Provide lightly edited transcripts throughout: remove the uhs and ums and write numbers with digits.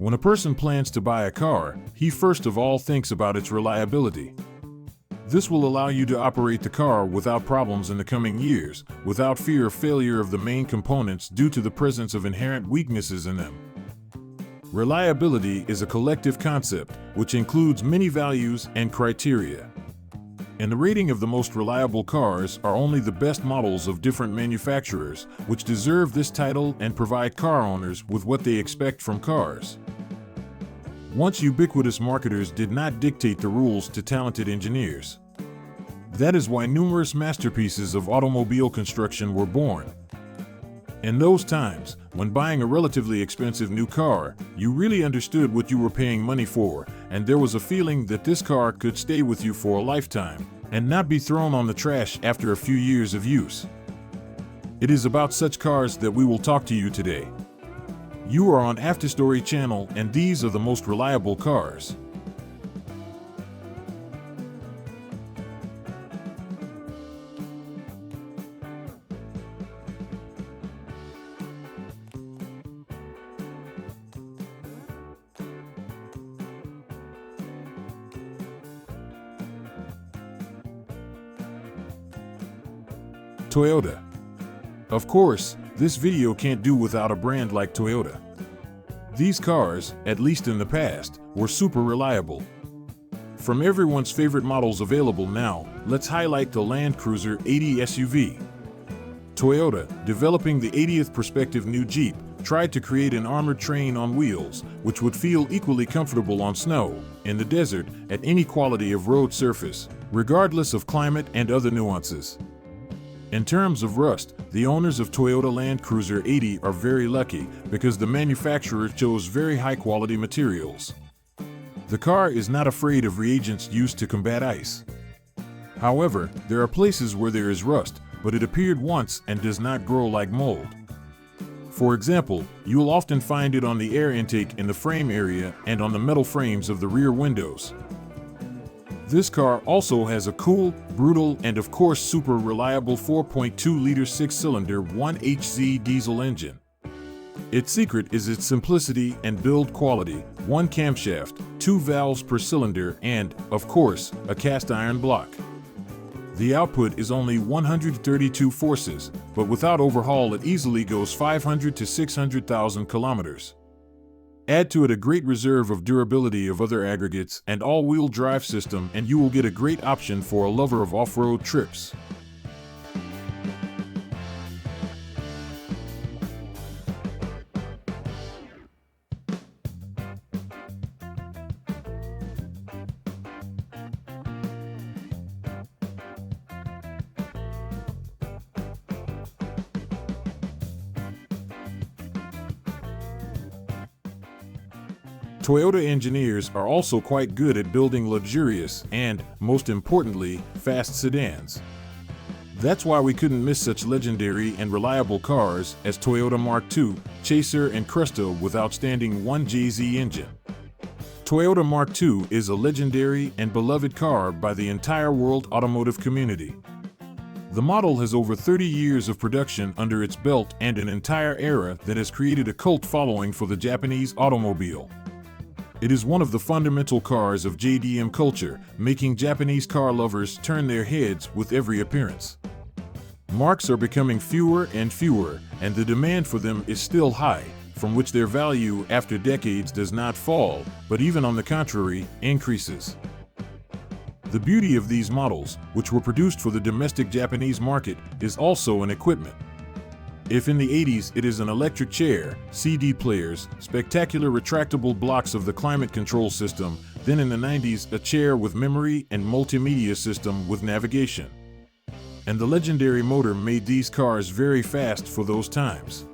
When a person plans to buy a car, he first of all thinks about its reliability. This will allow you to operate the car without problems in the coming years, without fear of failure of the main components due to the presence of inherent weaknesses in them. Reliability is a collective concept which includes many values and criteria. And the rating of the most reliable cars are only the best models of different manufacturers, which deserve this title and provide car owners with what they expect from cars. Once ubiquitous marketers did not dictate the rules to talented engineers. That is why numerous masterpieces of automobile construction were born. In those times, when buying a relatively expensive new car, you really understood what you were paying money for, and there was a feeling that this car could stay with you for a lifetime and not be thrown on the trash after a few years of use. It is about such cars that we will talk to you today. You are on Afterstory channel, and these are the most reliable cars. Toyota. Of course, this video can't do without a brand like Toyota. These cars, at least in the past, were super reliable. From everyone's favorite models available now, let's highlight the Land Cruiser 80 SUV. Toyota, developing the 80th Perspective new Jeep, tried to create an armored train on wheels, which would feel equally comfortable on snow, in the desert, at any quality of road surface, regardless of climate and other nuances. In terms of rust, the owners of Toyota Land Cruiser 80 are very lucky because the manufacturer chose very high-quality materials. The car is not afraid of reagents used to combat ice. However, there are places where there is rust, but it appeared once and does not grow like mold. For example, you will often find it on the air intake in the frame area and on the metal frames of the rear windows. This car also has a cool, brutal, and of course super reliable 4.2-liter 6-cylinder 1HZ diesel engine. Its secret is its simplicity and build quality: one camshaft, 2 valves per cylinder, and, of course, a cast iron block. The output is only 132 forces, but without overhaul it easily goes 500 to 600,000 kilometers. Add to it a great reserve of durability of other aggregates and all-wheel drive system, and you will get a great option for a lover of off-road trips. Toyota engineers are also quite good at building luxurious and, most importantly, fast sedans. That's why we couldn't miss such legendary and reliable cars as Toyota Mark II, Chaser, and Cresta with outstanding 1JZ engine. Toyota Mark II is a legendary and beloved car by the entire world automotive community. The model has over 30 years of production under its belt and an entire era that has created a cult following for the Japanese automobile. It is one of the fundamental cars of JDM culture, making Japanese car lovers turn their heads with every appearance. Marks are becoming fewer and fewer, and the demand for them is still high, from which their value after decades does not fall, but even on the contrary, increases. The beauty of these models, which were produced for the domestic Japanese market, is also in equipment. If in the 80s it is an electric chair, CD players, spectacular retractable blocks of the climate control system, then in the 90s a chair with memory and multimedia system with navigation. And the legendary motor made these cars very fast for those times.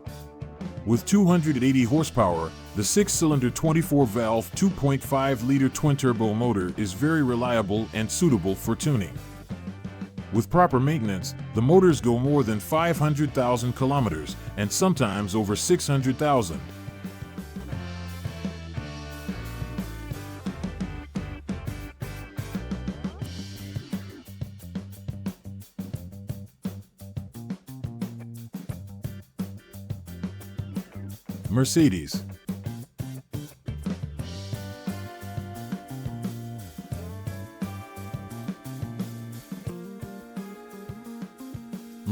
With 280 horsepower, the 6-cylinder 24-valve 2.5-liter twin-turbo motor is very reliable and suitable for tuning. With proper maintenance, the motors go more than 500,000 kilometers and sometimes over 600,000. Mercedes.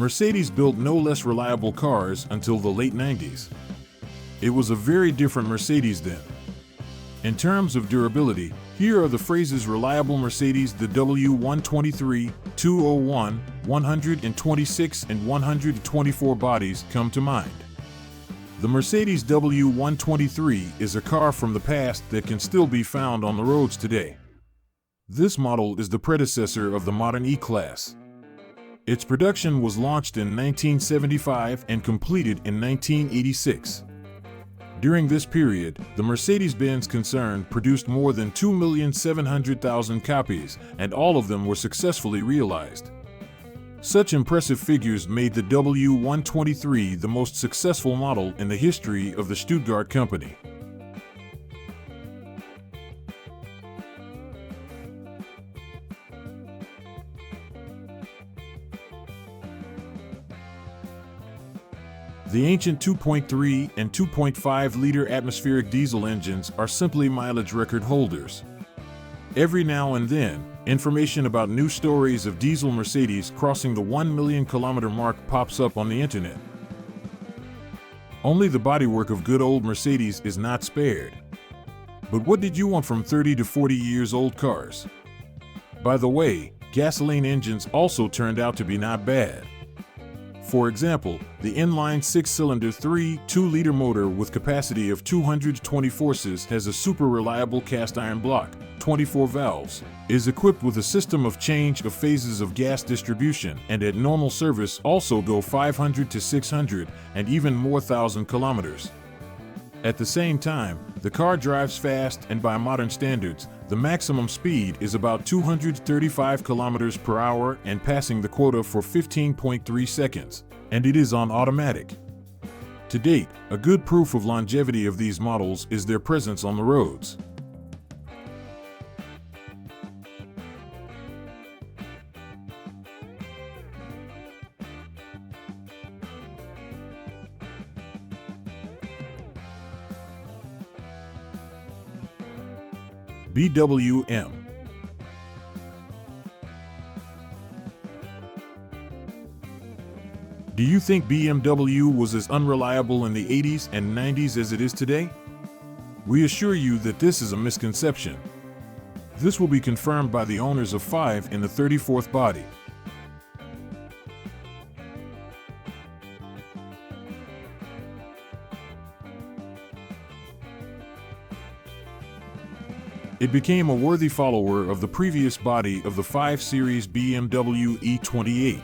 Mercedes built no less reliable cars until the late 90s. It was a very different Mercedes then. In terms of durability, here are the phrases reliable Mercedes: the W123, 201, 126 and 124 bodies come to mind. The Mercedes W123 is a car from the past that can still be found on the roads today. This model is the predecessor of the modern E-Class. Its production was launched in 1975 and completed in 1986. During this period, the Mercedes-Benz concern produced more than 2,700,000 copies, and all of them were successfully realized. Such impressive figures made the W123 the most successful model in the history of the Stuttgart company. The ancient 2.3 and 2.5-liter atmospheric diesel engines are simply mileage record holders. Every now and then, information about new stories of diesel Mercedes crossing the 1 million kilometer mark pops up on the internet. Only the bodywork of good old Mercedes is not spared. But what did you want from 30 to 40 years old cars? By the way, gasoline engines also turned out to be not bad. For example, the inline 6-cylinder 2-liter motor with capacity of 220 horses has a super reliable cast iron block, 24 valves, is equipped with a system of change of phases of gas distribution, and at normal service also go 500 to 600 and even more thousand kilometers. At the same time, the car drives fast, and by modern standards, the maximum speed is about 235 kilometers per hour and passing the quota for 15.3 seconds, and it is on automatic. To date, a good proof of longevity of these models is their presence on the roads. BWM. Do you think BMW was as unreliable in the 80s and 90s as it is today? We assure you that this is a misconception. This will be confirmed by the owners of 5 in the 34th body. It became a worthy follower of the previous body of the 5 Series BMW E28.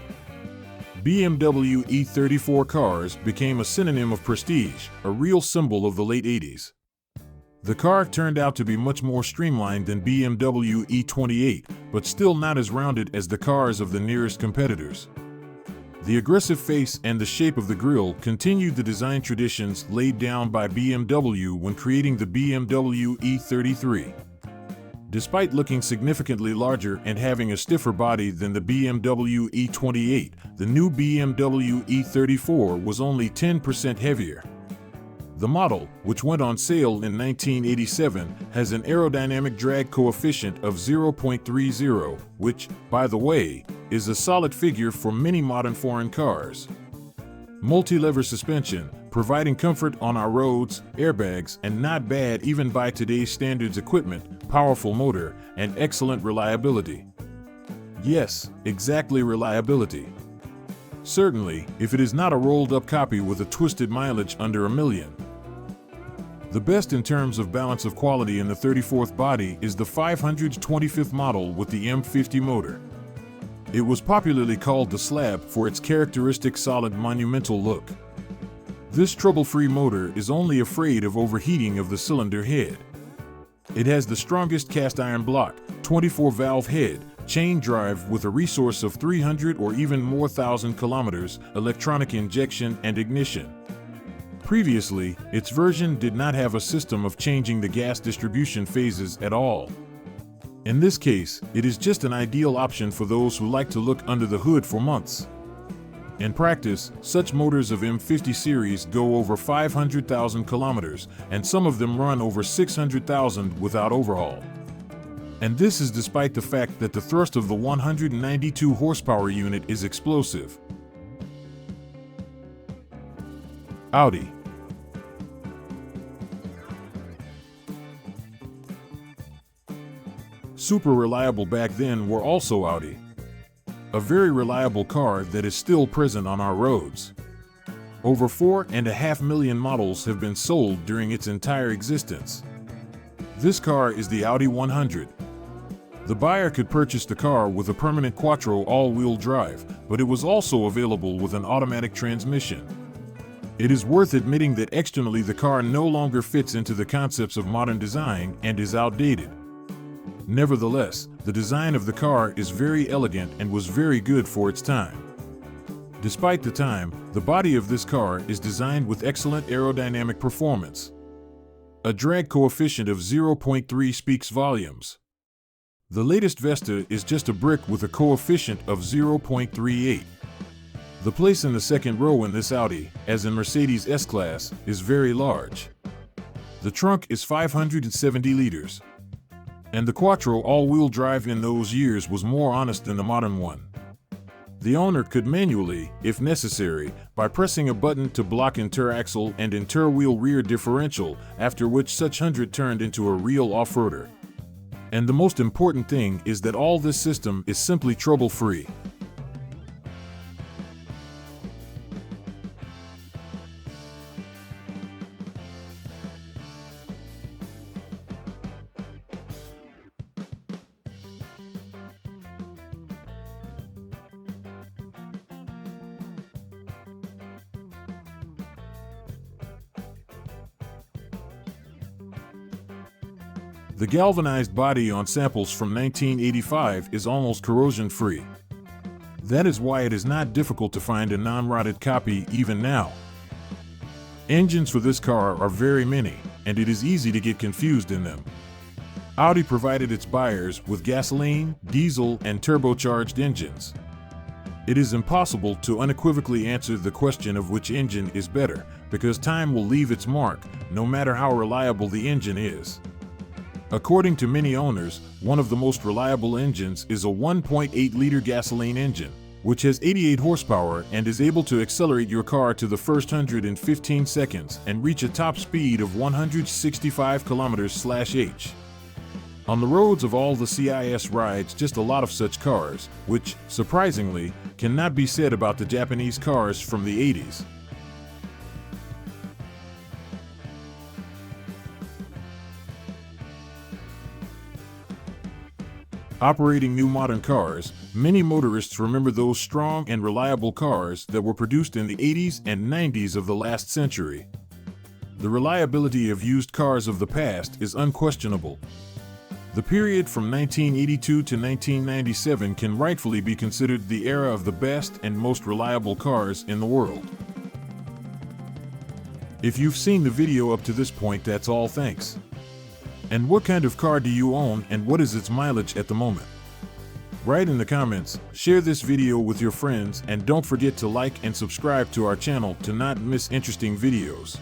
BMW E34 cars became a synonym of prestige, a real symbol of the late 80s. The car turned out to be much more streamlined than BMW E28, but still not as rounded as the cars of the nearest competitors. The aggressive face and the shape of the grille continued the design traditions laid down by BMW when creating the BMW E33. Despite looking significantly larger and having a stiffer body than the BMW E28, the new BMW E34 was only 10% heavier. The model, which went on sale in 1987, has an aerodynamic drag coefficient of 0.30, which, by the way, is a solid figure for many modern foreign cars. Multi-lever suspension, providing comfort on our roads, airbags, and not bad even by today's standards equipment, powerful motor, and excellent reliability. Yes, exactly, reliability. Certainly, if it is not a rolled-up copy with a twisted mileage under 1 million. The best in terms of balance of quality in the 34th body is the 525th model with the M50 motor. It was popularly called the Slab for its characteristic solid monumental look. This trouble-free motor is only afraid of overheating of the cylinder head. It has the strongest cast iron block, 24-valve head, chain drive with a resource of 300 or even more thousand kilometers, electronic injection and ignition. Previously, its version did not have a system of changing the gas distribution phases at all. In this case, it is just an ideal option for those who like to look under the hood for months. In practice, such motors of M50 series go over 500,000 kilometers, and some of them run over 600,000 without overhaul. And this is despite the fact that the thrust of the 192 horsepower unit is explosive. Audi. Super reliable back then were also Audi. A very reliable car that is still present on our roads. Over 4.5 million models have been sold during its entire existence. This car is the Audi 100. The buyer could purchase the car with a permanent quattro all-wheel drive, but it was also available with an automatic transmission. It is worth admitting that externally the car no longer fits into the concepts of modern design and is outdated. Nevertheless, the design of the car is very elegant and was very good for its time. Despite the time, the body of this car is designed with excellent aerodynamic performance. A drag coefficient of 0.3 speaks volumes. The latest Vesta is just a brick with a coefficient of 0.38. The place in the second row in this Audi, as in Mercedes S-Class, is very large. The trunk is 570 liters. And the quattro all-wheel drive in those years was more honest than the modern one. The owner could manually, if necessary, by pressing a button to block interaxle and interwheel rear differential, after which such 100 turned into a real off-roader. And the most important thing is that all this system is simply trouble-free. The galvanized body on samples from 1985 is almost corrosion-free. That is why it is not difficult to find a non-rotted copy even now. Engines for this car are very many, and it is easy to get confused in them. Audi provided its buyers with gasoline, diesel, and turbocharged engines. It is impossible to unequivocally answer the question of which engine is better, because time will leave its mark, no matter how reliable the engine is. According to many owners, one of the most reliable engines is a 1.8-liter gasoline engine, which has 88 horsepower and is able to accelerate your car to the first 100 in 15 seconds and reach a top speed of 165 km/h. On the roads of all the CIS rides just a lot of such cars, which, surprisingly, cannot be said about the Japanese cars from the 80s. Operating new modern cars, many motorists remember those strong and reliable cars that were produced in the 80s and 90s of the last century. The reliability of used cars of the past is unquestionable. The period from 1982 to 1997 can rightfully be considered the era of the best and most reliable cars in the world. If you've seen the video up to this point, that's all thanks. And what kind of car do you own and what is its mileage at the moment? Write in the comments, share this video with your friends, and don't forget to like and subscribe to our channel to not miss interesting videos.